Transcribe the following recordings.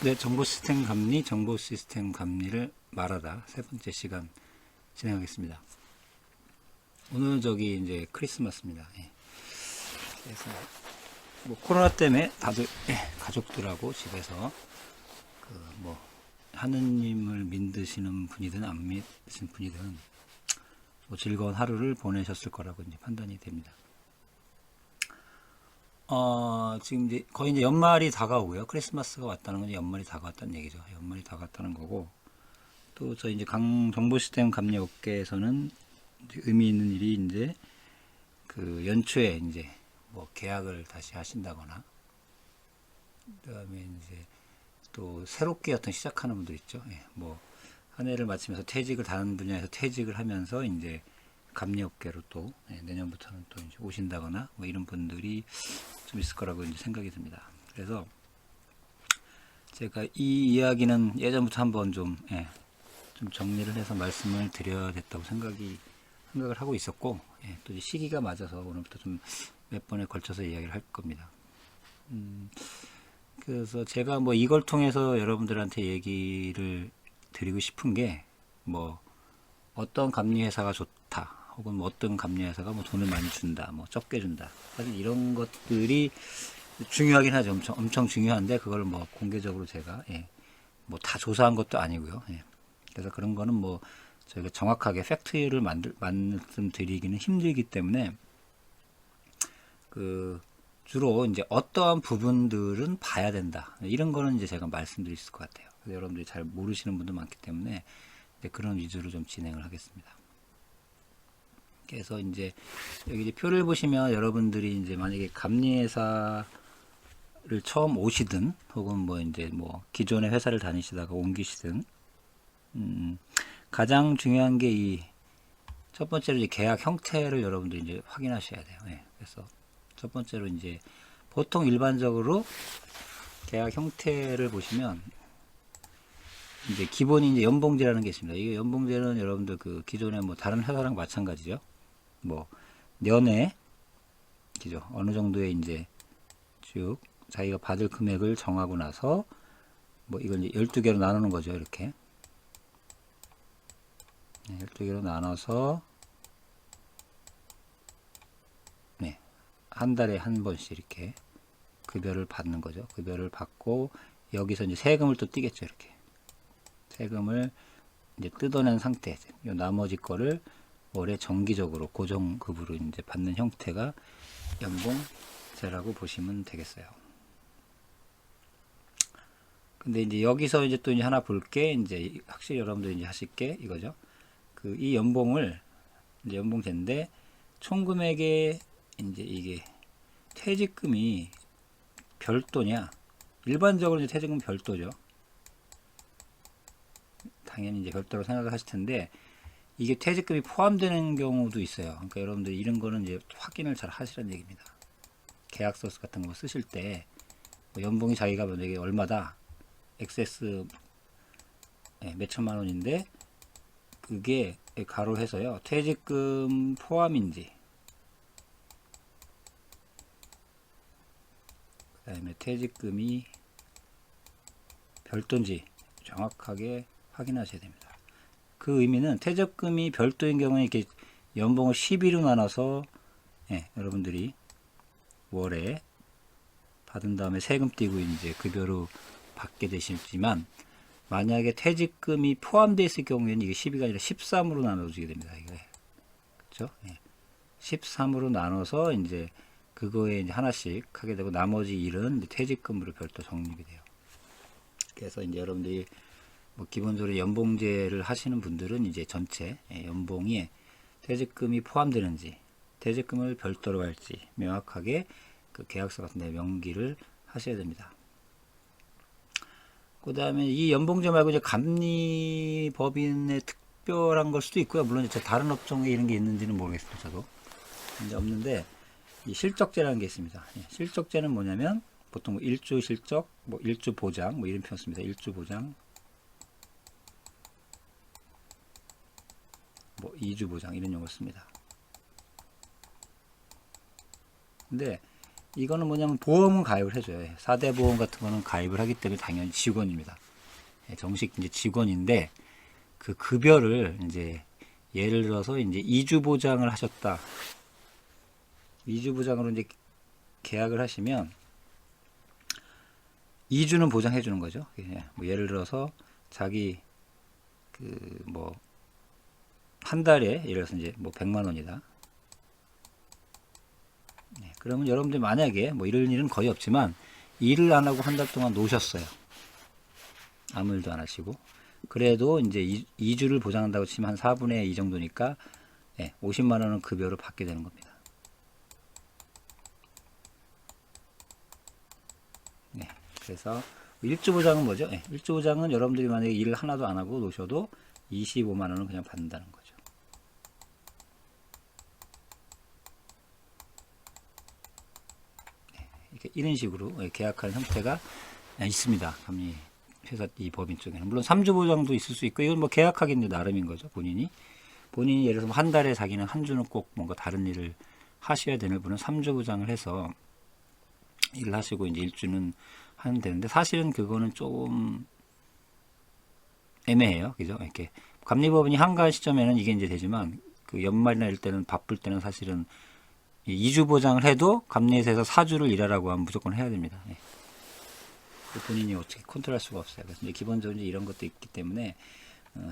네, 정보 시스템 감리를 말하다 세 번째 시간 진행하겠습니다. 오늘 이제 크리스마스입니다. 예. 그래서 뭐 코로나 때문에 다들 가족들하고 집에서 하느님을 믿으시는 분이든 안 믿으시는 분이든 즐거운 하루를 보내셨을 거라고 이제 판단이 됩니다. 지금 이제 거의 이제 연말이 다가오고요. 크리스마스가 왔다는 건 연말이 다가왔다는 얘기죠. 연말이 다가왔다는 거고, 또 저희 이제 정보 시스템 감리 업계에서는 이제 의미 있는 일이 이제 그 연초에 이제 뭐 계약을 다시 하신다거나, 그다음에 이제 또 새롭게 어떤 시작하는 분들 있죠. 예, 뭐 한 해를 마치면서 퇴직을 다른 분야에서 퇴직을 하면서 이제 감리업계로 또 내년부터는 또 이제 오신다거나 뭐 이런 분들이 좀 있을 거라고 이제 생각이 듭니다. 그래서 제가 이 이야기는 예전부터 한번 좀 정리를 해서 말씀을 드려야 됐다고 생각을 하고 있었고, 또 이제 시기가 맞아서 오늘부터 좀 몇 번에 걸쳐서 이야기를 할 겁니다. 그래서 제가 뭐 이걸 통해서 여러분들한테 얘기를 드리고 싶은 게, 뭐 어떤 감리회사가 좋다, 혹은 뭐 어떤 감리회사가 뭐 돈을 많이 준다, 뭐 적게 준다, 사실 이런 것들이 중요하긴 하죠. 엄청 중요한데 그걸 뭐 공개적으로 제가 뭐 다 조사한 것도 아니고요. 그래서 그런 거는 뭐 저희가 정확하게 팩트를 말씀드리기는 힘들기 때문에 주로 이제 어떠한 부분들은 봐야 된다, 이런 거는 이제 제가 말씀드릴 수 있을 것 같아요. 그래서 여러분들이 잘 모르시는 분도 많기 때문에 그런 위주로 좀 진행을 하겠습니다. 그래서 이제 여기 이제 표를 보시면 여러분들이 이제 만약에 감리회사를 처음 오시든 혹은 뭐 이제 뭐 기존의 회사를 다니시다가 옮기시든, 가장 중요한 게 이 첫 번째로 이제 계약 형태를 여러분들이 이제 확인하셔야 돼요. 그래서 첫 번째로 이제 보통 일반적으로 계약 형태를 보시면 이제 기본이 이제 연봉제라는 게 있습니다. 이 연봉제는 여러분들 그 기존에 뭐 다른 회사랑 마찬가지죠. 뭐 연에 그죠, 어느 정도의 이제 쭉 자기가 받을 금액을 정하고 나서 뭐 이걸 이제 12개로 나누는 거죠. 이렇게 12개로 나눠서 한 달에 한 번씩 이렇게 급여를 받는 거죠. 급여를 받고 여기서 이제 세금을 또 떼겠죠. 이렇게 세금을 이제 뜯어낸 상태, 요 나머지 거를 월에 정기적으로 고정급으로 이제 받는 형태가 연봉제라고 보시면 되겠어요. 근데 이제 여기서 이제 또 이제 하나 볼 게, 이제 확실히 여러분들이 이제 하실 게 이거죠. 이 연봉을 이제 연봉제인데 총 금액의 이제 이게 퇴직금이 별도냐, 일반적으로 이제 퇴직금 별도죠. 당연히 이제 별도로 생각을 하실 텐데, 이게 퇴직금이 포함되는 경우도 있어요. 그러니까 여러분들 이런 거는 이제 확인을 잘 하시라는 얘기입니다. 계약서 같은 거 쓰실 때 뭐 연봉이 자기가 만약에 얼마다, 엑세스 몇 천만 원인데 그게 가로해서요, 퇴직금 포함인지, 그 다음에 퇴직금이 별도인지 정확하게 확인하셔야 됩니다. 그 의미는 퇴직금이 별도인 경우에 이렇게 연봉을 12로 나눠서 여러분들이 월에 받은 다음에 세금 떼고 이제 급여로 받게 되시지만, 만약에 퇴직금이 포함되어 있을 경우에는 이게 12가 아니라 13으로 나눠지게 됩니다. 이게 그렇죠? 13으로 나눠서 이제 그거에 이제 하나씩 하게 되고, 나머지 일은 이제 퇴직금으로 별도 적립이 돼요. 그래서 이제 여러분들이 뭐 기본적으로 연봉제를 하시는 분들은 이제 전체 연봉에 퇴직금이 포함되는지, 퇴직금을 별도로 할지 명확하게 그 계약서 같은 데 명기를 하셔야 됩니다. 그 다음에 이 연봉제 말고 이제 감리법인의 특별한 걸 수도 있고요. 물론 이제 다른 업종에 이런 게 있는지는 모르겠습니다. 저도 이제 없는데, 이 실적제라는 게 있습니다. 실적제는 뭐냐면 보통 뭐 일주 실적, 뭐 일주 보장, 뭐 이런 표현 씁니다. 일주 보장, 뭐 2주 보장, 이런 용어를 씁니다. 근데 이거는 뭐냐면 보험은 가입을 해줘요. 4대 보험 같은 거는 가입을 하기 때문에 당연히 직원입니다. 정식 이제 직원인데 그 급여를 이제 예를 들어서 이제 2주 보장을 하셨다. 2주 보장으로 이제 계약을 하시면 2주는 보장해 주는 거죠. 뭐 예를 들어서 자기 그 뭐 한 달에 예를 들어서 이제 뭐 100만 원이다. 그러면 여러분들 만약에 뭐 이런 일은 거의 없지만 일을 안 하고 한 달 동안 노셨어요. 아무 일도 안 하시고. 그래도 이제 2주를 보장한다고 치면 한 4분의 2 정도니까 50만 원은 급여를 받게 되는 겁니다. 네. 그래서 1주 보장은 뭐죠? 1주 보장은 여러분들이 만약에 일을 하나도 안 하고 노셔도 25만 원은 그냥 받는다는 거죠. 이런 식으로 계약하는 형태가 있습니다. 감리 회사 이 법인 쪽에는 물론 3주 보장도 있을 수 있고 이건 뭐 계약하기는 나름인 거죠. 본인이 예를 들어서 한 달에 자기는 한 주는 꼭 뭔가 다른 일을 하셔야 되는 분은 3주 보장을 해서 일을 하시고 이제 1주는 하면 되는데 사실은 그거는 좀 애매해요. 그죠? 이렇게 감리법인이 한가한 시점에는 이게 이제 되지만 그 연말이나 이럴 때는 바쁠 때는 사실은 2주 보장을 해도 감리회사에서 4주를 일하라고 하면 무조건 해야 됩니다. 본인이 어떻게 컨트롤할 수가 없어요. 그래서 이제 기본적으로 이제 이런 것도 있기 때문에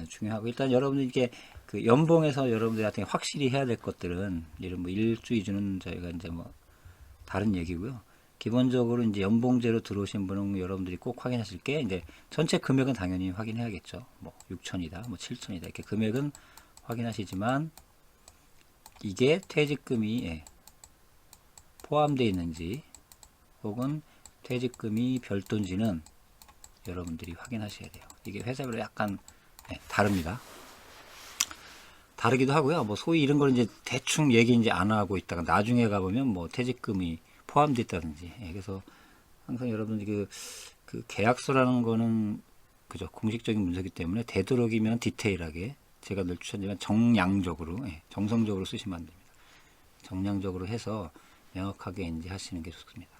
중요하고 일단 여러분들 이게 그 연봉에서 여러분들한테 확실히 해야 될 것들은 이런 뭐 1주, 2주는 저희가 이제 뭐 다른 얘기고요. 기본적으로 이제 연봉제로 들어오신 분은 여러분들이 꼭 확인하실 게 이제 전체 금액은 당연히 확인해야겠죠. 뭐 6천이다, 뭐 7천이다 이렇게 금액은 확인하시지만 이게 퇴직금이 포함되어 있는지 혹은 퇴직금이 별도인지는 여러분들이 확인하셔야 돼요. 이게 회사별로 약간 다릅니다. 다르기도 하고요. 뭐 소위 이런 걸 이제 대충 얘기 이제 안 하고 있다가 나중에 가보면 뭐 퇴직금이 포함되어 있다든지. 그래서 항상 여러분들이 그 계약서라는 거는 그죠 공식적인 문서이기 때문에 되도록이면 디테일하게 제가 늘 추천드리면 정량적으로 정성적으로 쓰시면 안 됩니다. 정량적으로 해서 명확하게 이제 하시는 게 좋습니다.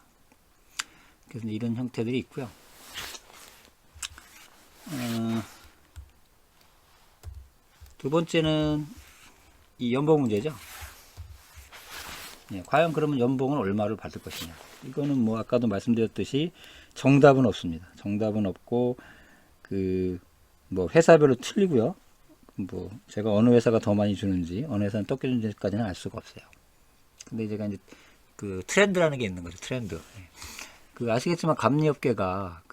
그래서 이런 형태들이 있고요. 두 번째는 이 연봉 문제죠. 과연 그러면 연봉은 얼마를 받을 것이냐. 이거는 뭐 아까도 말씀드렸듯이 정답은 없습니다. 정답은 없고 그 뭐 회사별로 틀리고요. 뭐 제가 어느 회사가 더 많이 주는지 어느 회사는 더 주는지까지는 알 수가 없어요. 근데 제가 이제 그 트렌드라는 게 있는 거죠. 트렌드. 그 아시겠지만 감리업계가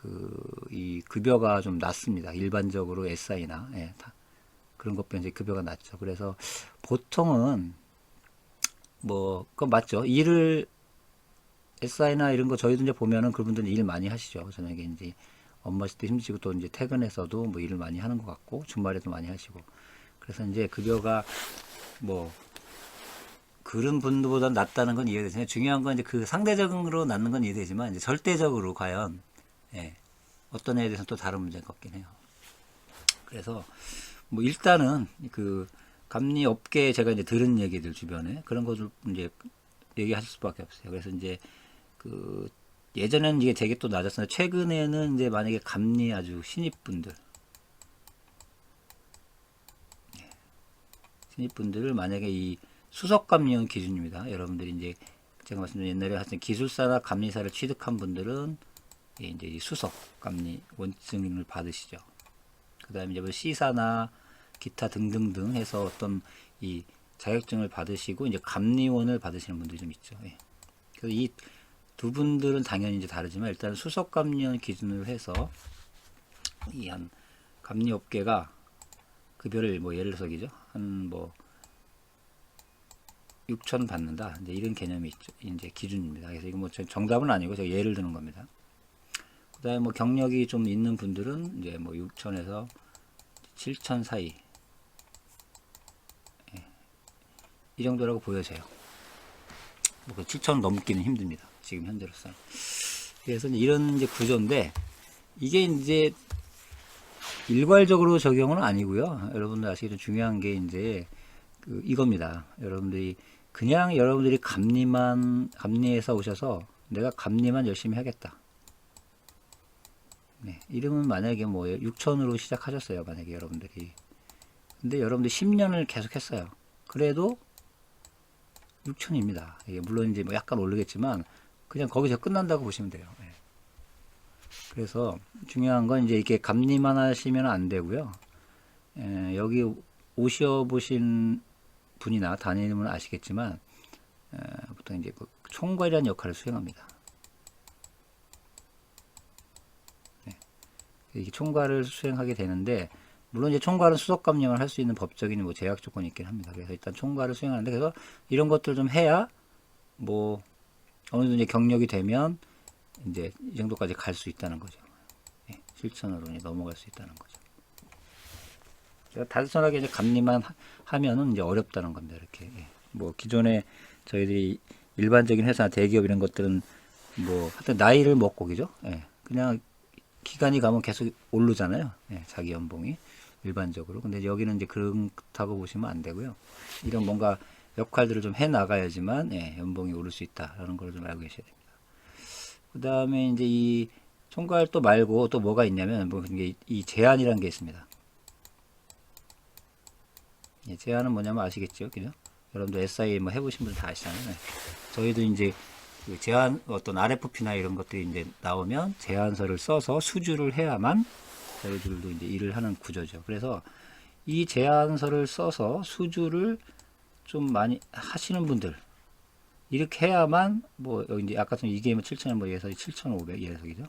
이 급여가 좀 낮습니다. 일반적으로 SI나 그런 것보다 이제 급여가 낮죠. 그래서 보통은 뭐 그건 맞죠. 일을 SI나 이런 거 저희도 이제 보면은 그분들은 일 많이 하시죠. 저녁에 이제 업무하실 때 힘드시고 또 이제 퇴근해서도 뭐 일을 많이 하는 것 같고 주말에도 많이 하시고 그래서 이제 급여가 뭐 그런 분들보다 낮다는 건 이해되지만 중요한 건 이제 그 상대적으로 낮는 건 이해되지만 이제 절대적으로 과연 어떤 애에 대해서는 또 다른 문제가 없긴 해요. 그래서 뭐 일단은 그 감리 업계에 제가 이제 들은 얘기들 주변에 그런 것을 이제 얘기하실 수밖에 없어요. 그래서 이제 그 예전에는 이게 되게 또 낮았었는데 최근에는 이제 만약에 감리 아주 신입분들 신입분들을 만약에 이 수석감리원 기준입니다. 여러분들이 이제 제가 말씀드린 옛날에 하여튼 기술사나 감리사를 취득한 분들은 이제 이 수석감리 원증을 받으시죠. 그 다음에 이제 뭐 C사나 기타 등등등 해서 어떤 이 자격증을 받으시고 이제 감리원을 받으시는 분들이 좀 있죠. 그래서 이 두 분들은 당연히 이제 다르지만 일단 수석감리원 기준으로 해서 이 한 감리업계가 급여를 뭐 예를 들어서죠 한 뭐 6천 받는다. 이제 이런 개념이 있죠. 이제 기준입니다. 그래서 이거 뭐 정답은 아니고 제가 예를 드는 겁니다. 그다음에 뭐 경력이 좀 있는 분들은 이제 뭐 6천에서 7천 사이 이 정도라고 보여져요. 뭐 7천 넘기는 힘듭니다. 지금 현재로서는. 그래서 이런 이제 구조인데 이게 이제 일괄적으로 적용은 아니고요. 여러분들 아시기로 중요한 게 이제 이겁니다. 여러분들이 그냥 여러분들이 감리에서 오셔서 내가 감리만 열심히 하겠다. 네, 이러면 만약에 뭐 6천으로 시작하셨어요. 만약에 여러분들이. 근데 여러분들 10년을 계속 했어요. 그래도 6천입니다. 이게 물론 이제 뭐 약간 오르겠지만 그냥 거기서 끝난다고 보시면 돼요. 예. 그래서 중요한 건 이제 이렇게 감리만 하시면 안 되고요. 여기 오셔보신 분이나 다니는 아시겠지만 보통 이제 그 총괄이라는 역할을 수행합니다. 네. 이게 총괄을 수행하게 되는데 물론 이제 총괄은 수석 감량을 할 수 있는 법적인 뭐 제약 조건이 있긴 합니다. 그래서 일단 총괄을 수행하는데 그래서 이런 것들 좀 해야 뭐 어느 정도 이제 경력이 되면 이제 이 정도까지 갈 수 있다는 거죠. 예, 실천으로 넘어갈 수 있다는 거죠. 제가 단순하게 이제 감리만 하면은 이제 어렵다는 겁니다. 이렇게 예. 뭐 기존에 저희들이 일반적인 회사나 대기업 이런 것들은 뭐 하여튼 나이를 먹고 그죠? 예. 그냥 기간이 가면 계속 오르잖아요. 예, 자기 연봉이 일반적으로. 근데 여기는 이제 그렇다고 보시면 안 되고요. 이런 뭔가 역할들을 좀 해 나가야지만 예, 연봉이 오를 수 있다라는 걸 좀 알고 계셔야 됩니다. 그 다음에 이제 이 총괄 또 말고 또 뭐가 있냐면 뭐 이게 이 제한이라는 게 있습니다. 예, 제한은 뭐냐면 아시겠죠, 그죠? 여러분들 SI 뭐 해보신 분 다 아시잖아요. 네. 저희도 이제 그 제한 어떤 RFP나 이런 것들이 이제 나오면 제안서를 써서 수주를 해야만 저희들도 이제 일을 하는 구조죠. 그래서 이 제안서를 써서 수주를 좀 많이 하시는 분들 이렇게 해야만 뭐 여기 이제 아까 좀 이게 7,000원 뭐 예서 7,500 예석이죠.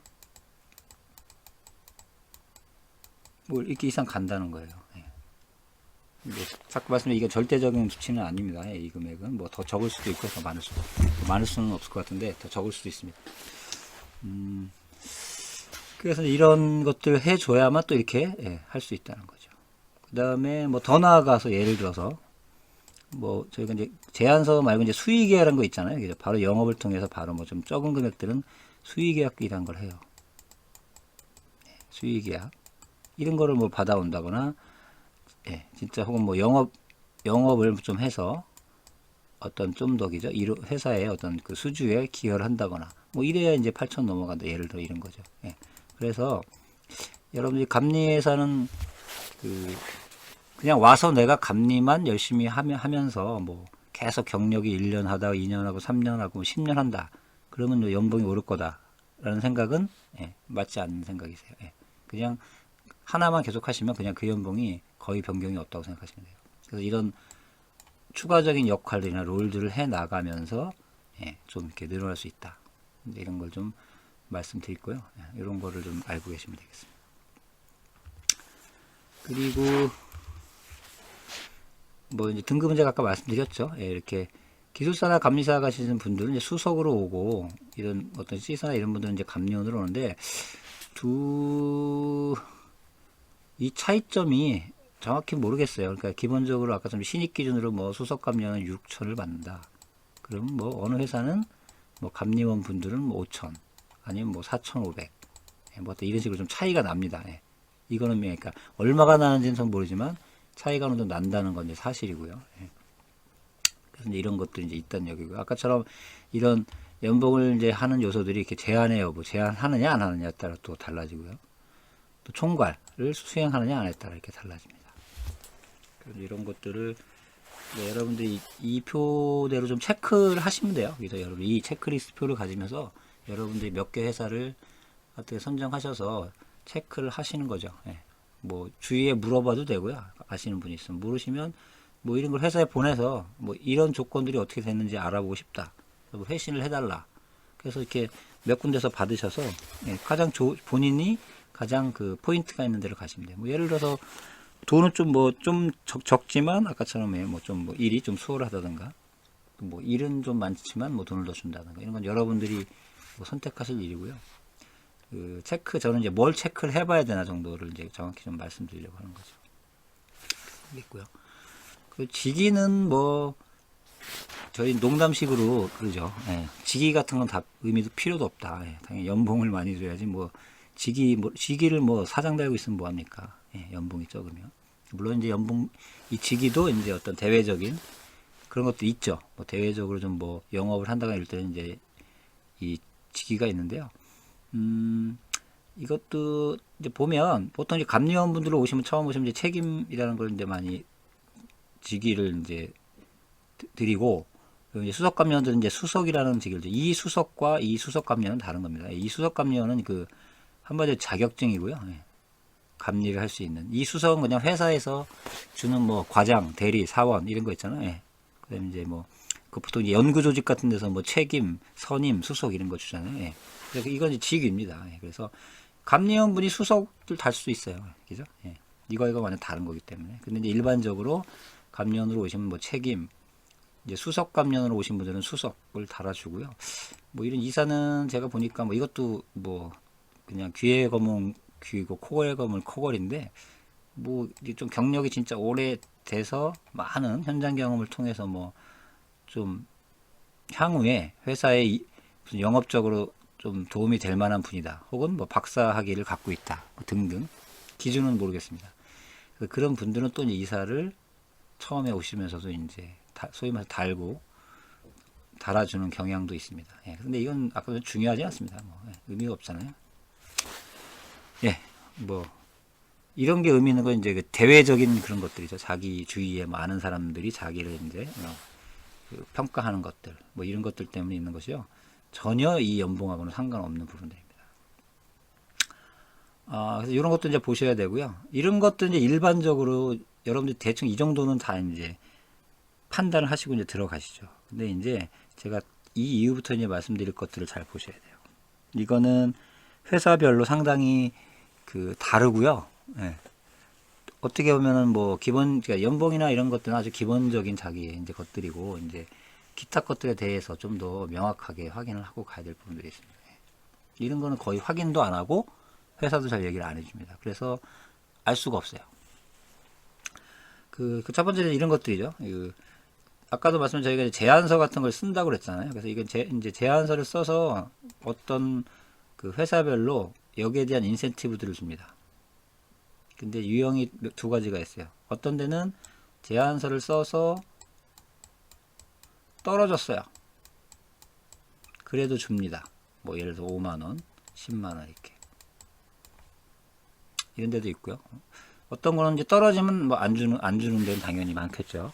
뭐 이렇게 이상 간다는 거예요. 예. 자꾸 말씀드린 이게 절대적인 수치는 아닙니다. 이 금액은 뭐 더 적을 수도 있고 더 많을 수도 더 많을 수는 없을 것 같은데 더 적을 수도 있습니다. 그래서 이런 것들을 해줘야만 또 이렇게 예, 할 수 있다는 거죠. 그 다음에 뭐 더 나아가서 예를 들어서 뭐 저희가 이제 제안서 말고 이제 수의계약이라는 거 있잖아요. 그죠? 바로 영업을 통해서 바로 뭐 좀 적은 금액들은 수의계약이라는 걸 해요. 수의계약 이런 거를 뭐 받아온다거나 예, 진짜 혹은 뭐 영업을 좀 해서 어떤 좀 더 기죠 회사의 어떤 그 수주에 기여를 한다거나 뭐 이래야 이제 8천 넘어간다 예를 들어 이런 거죠. 예. 그래서 여러분들이 감리회사는 그 그냥 와서 내가 감리만 열심히 하면서 뭐 계속 경력이 1년 하다가 2년 하고 3년 하고 10년 한다. 그러면 연봉이 오를 거다라는 생각은 예, 맞지 않는 생각이세요. 예. 그냥 하나만 계속 하시면 그냥 그 연봉이 거의 변경이 없다고 생각하시면 돼요. 그래서 이런 추가적인 역할들이나 롤들을 해 나가면서 예, 좀 이렇게 늘어날 수 있다. 이런 걸 좀 말씀드리고요. 예, 이런 거를 좀 알고 계시면 되겠습니다. 그리고 뭐 이제 등급은 제가 아까 말씀드렸죠. 예, 이렇게 기술사나 감리사 가시는 분들은 이제 수석으로 오고 이런 어떤 C사나 이런 분들은 이제 감리원으로 오는데 이 차이점이 정확히 모르겠어요. 그러니까 기본적으로 아까 좀 신입 기준으로 뭐 수석 감리원은 6천을 받는다. 그럼 뭐 어느 회사는 뭐 감리원 분들은 뭐 5천 아니면 뭐 4,500. 예, 뭐 이런 식으로 좀 차이가 납니다. 예. 이거는 그러니까 얼마가 나는지는 전 모르지만 차이가 어느 정도 난다는 건 이제 사실이고요. 예. 그래서 이제 이런 것도 이제 있다는 얘기고 아까처럼 이런 연봉을 이제 하는 요소들이 이렇게 제한의 여부, 제한하느냐 안 하느냐에 따라 또 달라지고요. 또 총괄을 수행하느냐 안 했다라 이렇게 달라집니다. 그래서 이런 것들을 네, 여러분들이 이 표대로 좀 체크를 하시면 돼요. 그래서 여러분 이 체크리스트 표를 가지면서 여러분들이 몇 개 회사를 어떻게 선정하셔서 체크를 하시는 거죠. 예. 뭐 주위에 물어봐도 되고요. 아시는 분이 있으면 물으시면 뭐 이런 걸 회사에 보내서 뭐 이런 조건들이 어떻게 됐는지 알아보고 싶다. 뭐 회신을 해달라. 그래서 이렇게 몇 군데서 받으셔서 예, 가장 본인이 가장 그 포인트가 있는 데로 가시면 돼요. 뭐 예를 들어서 돈은 좀 뭐 좀 적지만 아까처럼 뭐 좀 뭐 일이 좀 수월하다든가 뭐 일은 좀 많지만 뭐 돈을 더 준다든가 이런 건 여러분들이 뭐 선택하실 일이고요. 그 체크 저는 이제 뭘 체크를 해봐야 되나 정도를 이제 정확히 좀 말씀드리려고 하는 거죠. 있고요. 그 직위는 뭐 저희 농담식으로 그러죠. 예, 직위 같은 건 다 의미도 필요도 없다. 예, 당연히 연봉을 많이 줘야지 뭐 직위를 뭐 사장 달고 있으면 뭐 합니까? 예, 연봉이 적으면 물론 이제 연봉 이 직위도 이제 어떤 대외적인 그런 것도 있죠. 뭐 대외적으로 좀 뭐 영업을 한다가 이럴 때는 이제 이 직위가 있는데요. 이것도 이제 보면 보통 이제 감리원분들로 오시면 처음 오시면 이제 책임이라는 걸 이제 많이 직위를 이제 드리고, 그리고 이제 수석 감리원들은 이제 수석이라는 직위를 이 수석과 이 수석 감리원은 다른 겁니다. 이 수석 감리원은 그 한마디로 자격증이고요. 예. 감리를 할 수 있는. 이 수석은 그냥 회사에서 주는 뭐 과장, 대리, 사원 이런 거 있잖아요. 예. 그다음에 이제 뭐 그 보통 이제 연구 조직 같은 데서 뭐 책임, 선임, 수석 이런 거 주잖아요. 예. 그래서 이건 이제 직위입니다. 예. 그래서 감리원분이 수석을 달 수 있어요. 그죠? 예. 이거 완전 다른 거기 때문에. 근데 이제 일반적으로 감리원으로 오시면 뭐 책임, 이제 수석 감리원으로 오신 분들은 수석을 달아주고요. 뭐 이런 이사는 제가 보니까 뭐 이것도 뭐 그냥 귀의 검은 귀고 코의 검은 코걸인데, 뭐 이게 좀 경력이 진짜 오래돼서 많은 현장 경험을 통해서 뭐 좀 향후에 회사에 무슨 영업적으로 좀 도움이 될 만한 분이다, 혹은 뭐 박사 학위를 갖고 있다, 뭐 등등 기준은 모르겠습니다. 그런 분들은 또 이제 이사를 처음에 오시면서도 이제 소위 말해서 달아주는 경향도 있습니다. 예, 근데 이건 아까 중요하지 않습니다. 뭐, 예, 의미가 없잖아요. 예, 뭐 이런 게 의미 있는 건 이제 그 대외적인 그런 것들이죠. 자기 주위에 많은 사람들이 자기를 이제 그 평가하는 것들, 뭐 이런 것들 때문에 있는 것이요. 전혀 이 연봉하고는 상관없는 부분들입니다. 그래서 이런 것도 이제 보셔야 되고요. 이런 것도 이제 일반적으로 여러분들 대충 이 정도는 다 이제 판단을 하시고 이제 들어가시죠. 근데 이제 제가 이 이후부터 이제 말씀드릴 것들을 잘 보셔야 돼요. 이거는 회사별로 상당히 그 다르고요. 예. 어떻게 보면은 뭐 그러니까 연봉이나 이런 것들은 아주 기본적인 자기의 이제 것들이고, 이제 기타 것들에 대해서 좀 더 명확하게 확인을 하고 가야 될 부분들이 있습니다. 이런 거는 거의 확인도 안 하고 회사도 잘 얘기를 안 해줍니다. 그래서 알 수가 없어요. 그 첫 번째는 이런 것들이죠. 아까도 말씀드린 저희가 제안서 같은 걸 쓴다고 그랬잖아요. 그래서 이건 이제 제안서를 써서 어떤 그 회사별로 여기에 대한 인센티브들을 줍니다. 근데 유형이 두 가지가 있어요. 어떤 데는 제안서를 써서 떨어졌어요. 그래도 줍니다. 뭐 예를 들어 5만원, 10만원 이렇게. 이런 데도 있고요. 어떤 거는 이제 떨어지면 뭐 안 주는 데는 당연히 많겠죠.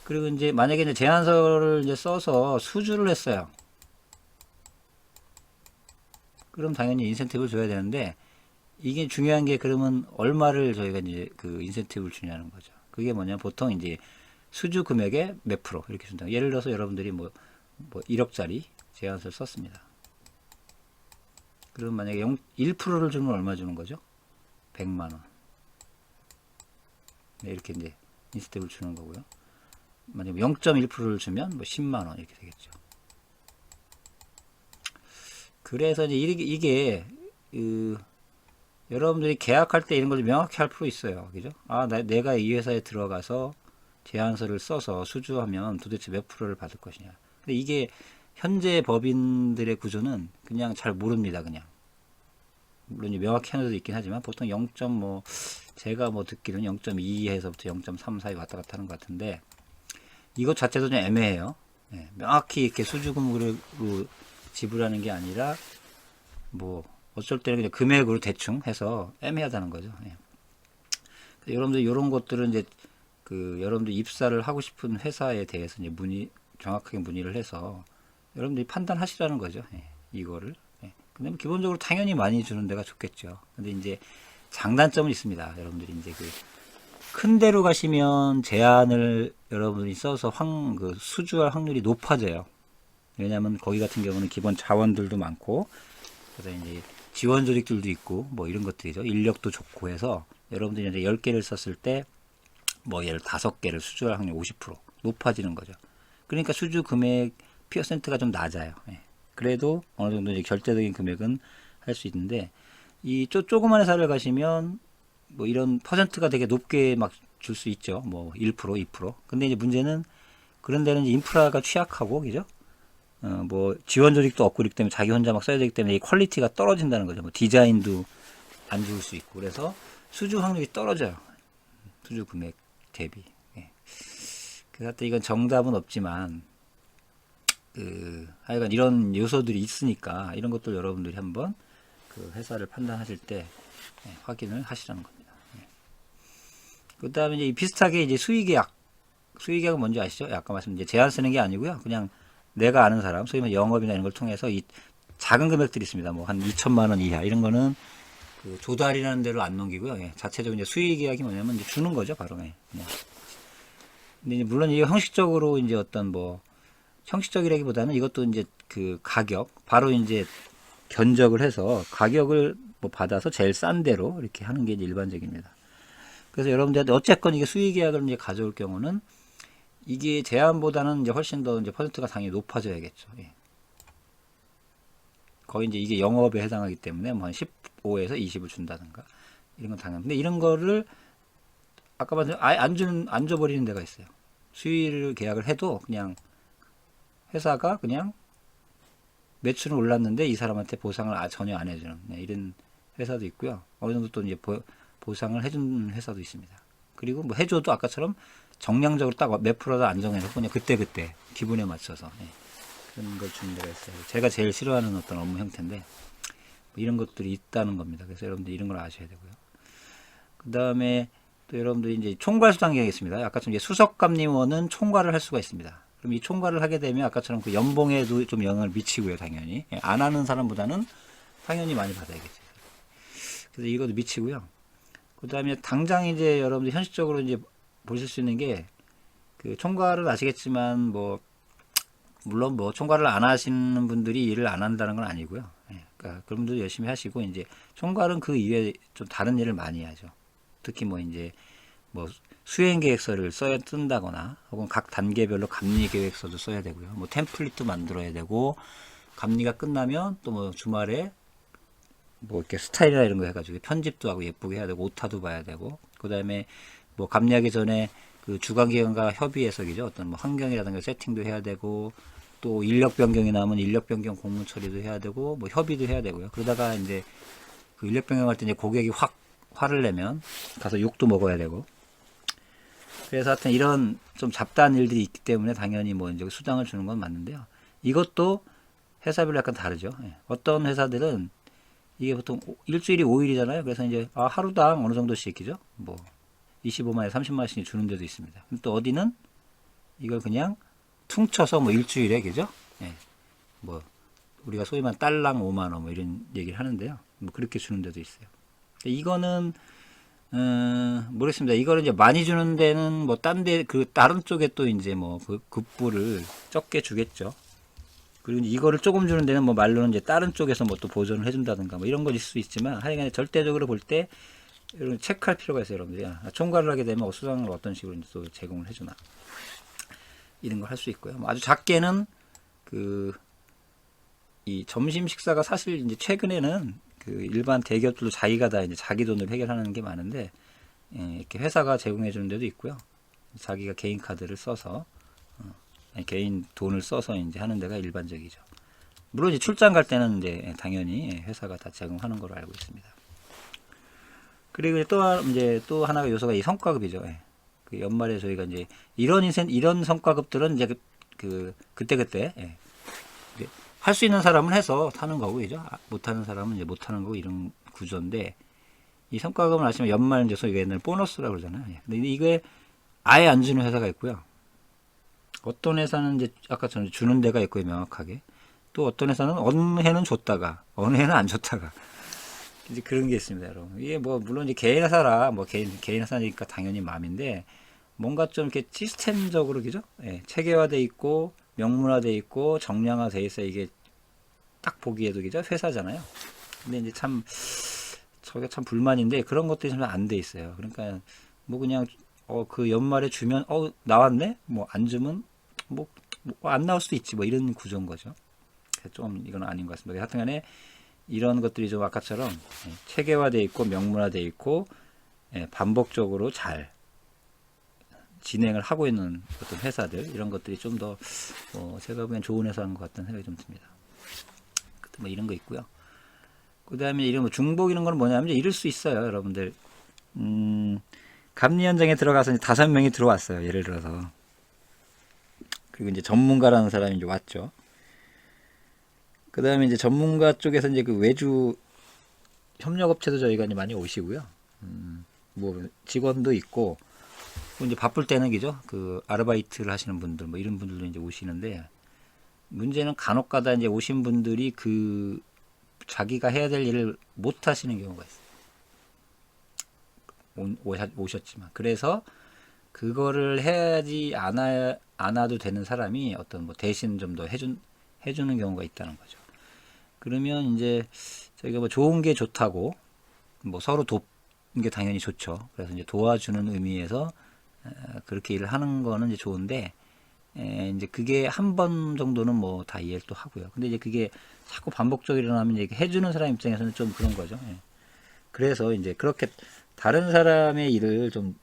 그리고 이제 만약에 이제 제안서를 이제 써서 수주를 했어요. 그럼 당연히 인센티브를 줘야 되는데, 이게 중요한 게 그러면 얼마를 저희가 이제 그 인센티브를 주냐는 거죠. 그게 뭐냐면 보통 이제 수주 금액의 몇 프로 이렇게 준다. 예를 들어서 여러분들이 뭐 1억짜리 제안서를 썼습니다. 그럼 만약에 1%를 주면 얼마 주는 거죠? 100만 원. 네, 이렇게 이제 인센티브를 주는 거고요. 만약에 0.1%를 주면 뭐 10만 원 이렇게 되겠죠. 그래서 이제 이게 여러분들이 계약할 때 이런 걸 명확히 할 필요 있어요. 그죠? 내가 이 회사에 들어가서 제안서를 써서 수주하면 도대체 몇 프로를 받을 것이냐. 근데 이게 현재 법인들의 구조는 그냥 잘 모릅니다. 그냥. 물론 명확히 하는 데도 있긴 하지만 보통 0. 제가 뭐 듣기로는 0.2에서부터 0.3 사이 왔다 갔다 하는 것 같은데, 이것 자체도 좀 애매해요. 네, 명확히 이렇게 수주금으로 지불하는 게 아니라 뭐 어쩔 때는 그냥 금액으로 대충 해서 애매하다는 거죠. 예. 여러분들 이런 것들은 이제 여러분들 입사를 하고 싶은 회사에 대해서 이제 정확하게 문의를 해서 여러분들이 판단하시라는 거죠. 예. 이거를. 예. 근데 기본적으로 당연히 많이 주는 데가 좋겠죠. 근데 이제 장단점은 있습니다. 여러분들이 이제 큰 데로 가시면 제안을 여러분이 써서 수주할 확률이 높아져요. 왜냐하면 거기 같은 경우는 기본 자원들도 많고, 그래서 이제 지원 조직들도 있고 뭐 이런 것들이죠. 인력도 좋고 해서 여러분들이 이제 10개를 썼을 때 뭐 예를 5개를 수주할 확률 50% 높아지는 거죠. 그러니까 수주 금액 퍼센트가 좀 낮아요. 예. 그래도 어느 정도 이제 결제적인 금액은 할 수 있는데, 이 조그만 회사를 가시면 뭐 이런 퍼센트가 되게 높게 막 줄 수 있죠. 뭐 1%, 2%. 근데 이제 문제는 그런 데는 이제 인프라가 취약하고, 그죠? 뭐 지원 조직도 없고 그렇기 때문에 자기 혼자 막 써야 되기 때문에 이 퀄리티가 떨어진다는 거죠. 뭐 디자인도 안 좋을 수 있고, 그래서 수주 확률이 떨어져요. 수주 금액 대비. 예. 그래서 이건 정답은 없지만 하여간 이런 요소들이 있으니까 이런 것들 여러분들이 한번 그 회사를 판단하실 때 확인을 하시라는 겁니다. 그 다음에 이제 비슷하게 이제 수의계약은 뭔지 아시죠? 아까 말씀드린 이제 제한 쓰는 게 아니고요. 그냥 내가 아는 사람, 소위 말해 영업이나 이런 걸 통해서 이 작은 금액들이 있습니다. 뭐 한 2천만 원 이하 이런 거는 그 조달이라는 데로 안 넘기고요. 자체적으로 이제 수의계약이 뭐냐면 이제 주는 거죠, 바로. 그냥. 근데 이제 물론 이게 형식적으로 이제 어떤 뭐 형식적이라기보다는 이것도 이제 그 가격 바로 이제 견적을 해서 가격을 뭐 받아서 제일 싼 대로 이렇게 하는 게 이제 일반적입니다. 그래서 여러분들한테 어쨌건 이게 수의계약을 이제 가져올 경우는 이게 제한보다는 이제 훨씬 더 이제 퍼센트가 당연히 높아져야겠죠. 거의 이제 이게 영업에 해당하기 때문에 뭐 한 15에서 20을 준다든가 이런 건 당연. 근데 이런 거를 아까 말씀 아예 안 줘버리는 데가 있어요. 수의를 계약을 해도 그냥 회사가 그냥 매출은 올랐는데 이 사람한테 보상을 전혀 안 해주는 이런 회사도 있고요. 어느 정도 또 이제 보상을 해주는 회사도 있습니다. 그리고 뭐 해줘도 아까처럼 정량적으로 딱 몇 프로다 안정해서 그냥 그때 기분에 맞춰서 그런 걸 주는 데가 있어요. 제가 제일 싫어하는 어떤 업무 형태인데 뭐 이런 것들이 있다는 겁니다. 그래서 여러분들 이런 걸 아셔야 되고요. 그 다음에 또 여러분들이 이제 총괄 수당계약이 있습니다. 아까처럼 이제 수석감리원은 총괄을 할 수가 있습니다. 그럼 이 총괄을 하게 되면 아까처럼 그 연봉에도 좀 영향을 미치고요, 당연히. 안 하는 사람보다는 당연히 많이 받아야겠죠. 그래서 이것도 미치고요. 그 다음에 당장 이제 여러분들 현실적으로 이제 보실 수 있는 게 그 총괄을 아시겠지만 뭐 물론 뭐 총괄을 안 하시는 분들이 일을 안 한다는 건 아니고요. 그러니까 그런 분들 열심히 하시고 이제 총괄은 그 이외에 좀 다른 일을 많이 하죠. 특히 뭐 이제 뭐 수행 계획서를 써야 뜬다거나 혹은 각 단계별로 감리 계획서도 써야 되고요. 뭐 템플릿도 만들어야 되고 감리가 끝나면 또 뭐 주말에 뭐 이렇게 스타일이나 이런 거 해가지고 편집도 하고 예쁘게 해야 되고 오타도 봐야 되고 그 다음에 뭐 감리하기 전에 그 주관기관과 협의해서 그죠 어떤 뭐 환경이라든가 세팅도 해야 되고 또 인력 변경이 나오면 인력 변경 공문 처리도 해야 되고 뭐 협의도 해야 되고요. 그러다가 이제 그 인력 변경할 때 이제 고객이 화를 내면 가서 욕도 먹어야 되고 그래서 하여튼 이런 좀 잡다한 일들이 있기 때문에 당연히 뭐 이제 수당을 주는 건 맞는데요. 이것도 회사별로 약간 다르죠. 어떤 회사들은 이게 보통 일주일이 5일이잖아요. 그래서 이제 하루당 어느 정도씩이죠. 뭐 25만에 30만원씩 주는 데도 있습니다. 또 어디는 이걸 그냥 퉁쳐서 뭐 일주일에 그죠? 뭐 우리가 소위 말하는 딸랑 5만원 뭐 이런 얘기를 하는데요. 뭐 그렇게 주는 데도 있어요. 이거는 모르겠습니다. 이거를 이제 많이 주는 데는 뭐 다른 쪽에 또 이제 뭐 그 급부를 적게 주겠죠. 그리고 이거를 조금 주는 데는 뭐 말로는 이제 다른 쪽에서 뭐 또 보전을 해준다든가 뭐 이런 건 있을 수 있지만 하여간 절대적으로 볼 때 여러분 체크할 필요가 있어요, 여러분들이. 총괄을 하게 되면 수당을 어떤 식으로 이제 또 제공을 해주나 이런 걸 할 수 있고요. 뭐 아주 작게는 이 점심 식사가 사실 이제 최근에는 그 일반 대기업들도 자기가 다 이제 자기 돈으로 해결하는 게 많은데 이렇게 회사가 제공해 주는 데도 있고요. 자기가 개인 카드를 써서 개인 돈을 써서 이제 하는 데가 일반적이죠. 물론 이제 출장 갈 때는 이제 당연히 회사가 다 제공하는 걸로 알고 있습니다. 그리고 또 하나가 요소가 이 성과급이죠. 그 연말에 저희가 이제 이런 성과급들은 이제 그때 할 수 있는 사람은 해서 타는 거고, 그죠? 못하는 사람은 이제 못하는 거고, 이런 구조인데, 이 성과급은 아시면 연말 이제 소위 옛날 보너스라고 그러잖아요. 근데 이게 아예 안 주는 회사가 있고요. 어떤 회사는 이제 아까 전에 주는 데가 있고요, 명확하게. 또 어떤 회사는 어느 해는 줬다가, 어느 해는 안 줬다가. 이제 그런 게 있습니다, 여러분. 이게 뭐, 물론 이제 개인 회사라, 뭐 개인 회사니까 당연히 마음인데, 뭔가 좀 이렇게 시스템적으로, 그죠? 체계화돼 있고, 명문화돼 있고, 정량화돼 있어. 이게 딱 보기에도, 그죠? 회사잖아요. 근데 이제 저게 참 불만인데, 그런 것들이 참 안 돼 있어요. 그러니까, 뭐 그냥, 그 연말에 주면, 나왔네? 뭐, 안 주면, 안 나올 수도 있지. 뭐, 이런 구조인 거죠. 좀, 이건 아닌 것 같습니다. 하여튼 간에, 이런 것들이 좀 아까처럼 체계화되어 있고 명문화되어 있고 반복적으로 잘 진행을 하고 있는 어떤 회사들 이런 것들이 좀 더 제가 보기엔 좋은 회사인 것 같다는 생각이 좀 듭니다. 뭐 이런 거 있고요. 그 다음에 이런 뭐 중복 이런 거는 뭐냐면 이럴 수 있어요, 여러분들. 감리 현장에 들어가서 5명이 들어왔어요, 예를 들어서. 그리고 이제 전문가라는 사람이 이제 왔죠. 그 다음에 이제 전문가 쪽에서 이제 그 외주 협력업체도 저희가 이제 많이 오시고요. 뭐 직원도 있고, 뭐 이제 바쁠 때는 그죠? 그 아르바이트를 하시는 분들, 뭐 이런 분들도 이제 오시는데, 문제는 간혹가다 이제 오신 분들이 그 자기가 해야 될 일을 못 하시는 경우가 있어요. 오셨지만. 그래서 그거를 해야지 않아도 되는 사람이 어떤 뭐 대신 좀 더 해주는 경우가 있다는 거죠. 그러면 이제 저희가 뭐 좋은 게 좋다고 뭐 서로 돕는 게 당연히 좋죠. 그래서 이제 도와주는 의미에서 그렇게 일을 하는 거는 이제 좋은데, 이제 그게 한 번 정도는 뭐 다 이해를 또 하고요. 근데 이제 그게 자꾸 반복적으로 일어나면 이제 해주는 사람 입장에서는 좀 그런 거죠. 예. 그래서 이제 그렇게 다른 사람의 일을 좀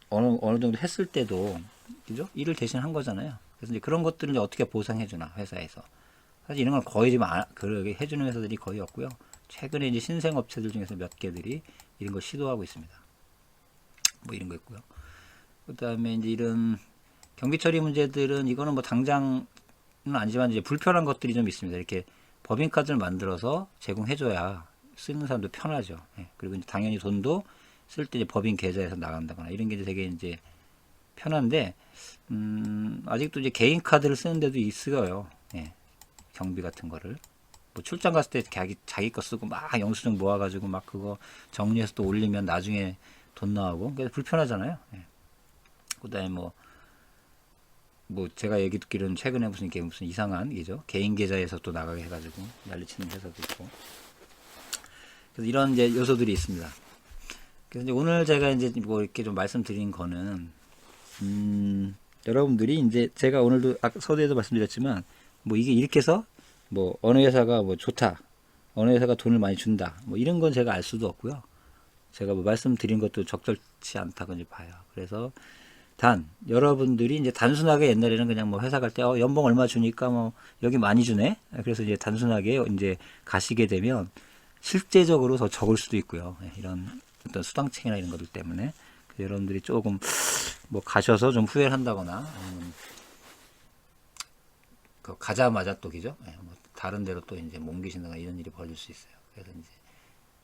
어느 정도 했을 때도, 그죠? 일을 대신 한 거잖아요. 그래서 이제 그런 것들을 이제 어떻게 보상해주나, 회사에서. 사실 이런 걸 거의 지금 그렇게 해주는 회사들이 거의 없고요. 최근에 이제 신생 업체들 중에서 몇 개들이 이런 걸 시도하고 있습니다. 뭐 이런 거 있고요. 그 다음에 이제 이런 경비 처리 문제들은 이거는 뭐 당장은 아니지만 이제 불편한 것들이 좀 있습니다. 이렇게 법인카드를 만들어서 제공해줘야 쓰는 사람도 편하죠. 예. 그리고 이제 당연히 돈도 쓸 때 법인 계좌에서 나간다거나 이런 게 되게 이제 편한데, 아직도 이제 개인 카드를 쓰는 데도 있어요. 예. 경비 같은 거를. 뭐 출장 갔을 때 자기 거 쓰고 막 영수증 모아가지고 막 그거 정리해서 또 올리면 나중에 돈 나오고. 그래서 불편하잖아요. 예. 그 다음에 뭐 제가 얘기 듣기로는 최근에 무슨 이상한 게죠. 개인 계좌에서 또 나가게 해가지고 난리치는 회사도 있고. 그래서 이런 이제 요소들이 있습니다. 그래서 이제 오늘 제가 이제 뭐 이렇게 좀 말씀드린 거는, 여러분들이 이제 제가 오늘도 아까 서두에도 말씀드렸지만, 뭐 이게 이렇게 해서 뭐 어느 회사가 뭐 좋다, 어느 회사가 돈을 많이 준다, 뭐 이런 건 제가 알 수도 없고요. 제가 뭐 말씀드린 것도 적절치 않다고 이제 봐요. 그래서 단 여러분들이 이제 단순하게 옛날에는 그냥 뭐 회사 갈 때 연봉 얼마 주니까 뭐 여기 많이 주네. 그래서 이제 단순하게 이제 가시게 되면 실제적으로 더 적을 수도 있고요. 이런 어떤 수당층이나 이런 것들 때문에 여러분들이 조금 뭐 가셔서 좀 후회를 한다거나, 아니면 그 가자마자 또 그죠? 뭐 다른 데로 또 이제 뭐 옮기신다거나 이런 일이 벌어질 수 있어요. 그래서 이제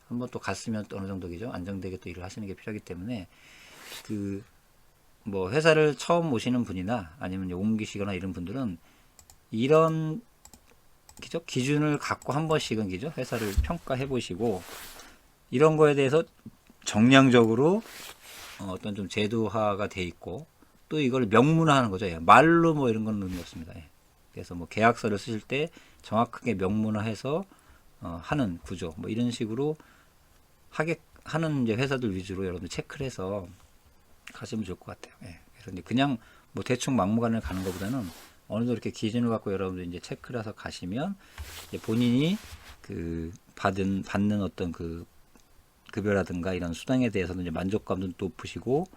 한번 또 갔으면 또 어느 정도 그죠? 안정되게 또 일을 하시는 게 필요하기 때문에, 그 뭐 회사를 처음 오시는 분이나 아니면 옮기시거나 이런 분들은 이런 그죠? 기준을 갖고 한 번씩은 그죠? 회사를 평가해 보시고, 이런 거에 대해서 정량적으로 어떤 좀 제도화가 돼 있고, 또 이걸 명문화하는 거죠. 예. 말로 뭐 이런 건 의미 없습니다. 예. 그래서 뭐 계약서를 쓰실 때 정확하게 명문화해서 하는 구조, 뭐 이런 식으로 하는 이제 회사들 위주로 여러분들 체크를 해서 가시면 좋을 것 같아요. 예. 그래서 이제 그냥 뭐 대충 막무가내로 가는 것보다는 어느 정도 이렇게 기준을 갖고 여러분들 이제 체크를 해서 가시면, 이제 본인이 그 받는 어떤 그 급여라든가 이런 수당에 대해서는 이제 만족감도 높으시고,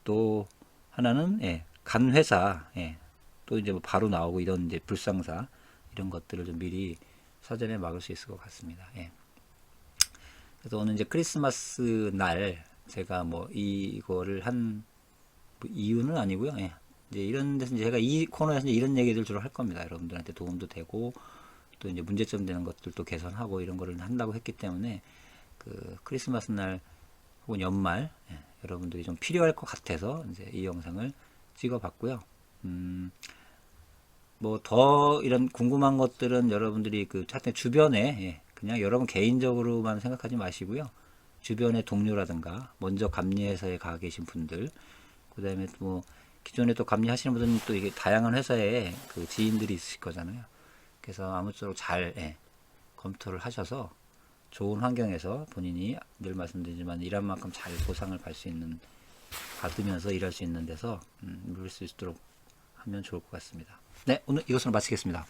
또 하나는 간 회사, 또 이제 뭐 바로 나오고 이런 이제 불상사 이런 것들을 좀 미리 사전에 막을 수 있을 것 같습니다. 예. 그래서 오늘 이제 크리스마스 날 제가 뭐 이거를 한 뭐 이유는 아니고요. 예. 이제 이런 데서 제가 이 코너에서 이제 이런 얘기들 주로 할 겁니다. 여러분들한테 도움도 되고, 또 이제 문제점 되는 것들도 개선하고 이런 거를 한다고 했기 때문에, 그 크리스마스 날 혹은 연말 여러분들이 좀 필요할 것 같아서 이제 이 영상을 찍어봤고요. 뭐 더 이런 궁금한 것들은 여러분들이 그 차트 주변에 그냥 여러분 개인적으로만 생각하지 마시고요. 주변의 동료라든가 먼저 감리회사에 가 계신 분들, 그 다음에 뭐 기존에 또 감리하시는 분들은 또 이게 다양한 회사에 그 지인들이 있으실 거잖아요. 그래서 아무쪼록 잘 검토를 하셔서 좋은 환경에서 본인이 늘 말씀드리지만 일한 만큼 잘 보상을 받으면서 일할 수 있는 데서 누릴 수 있도록 하면 좋을 것 같습니다. 네, 오늘 이것으로 마치겠습니다.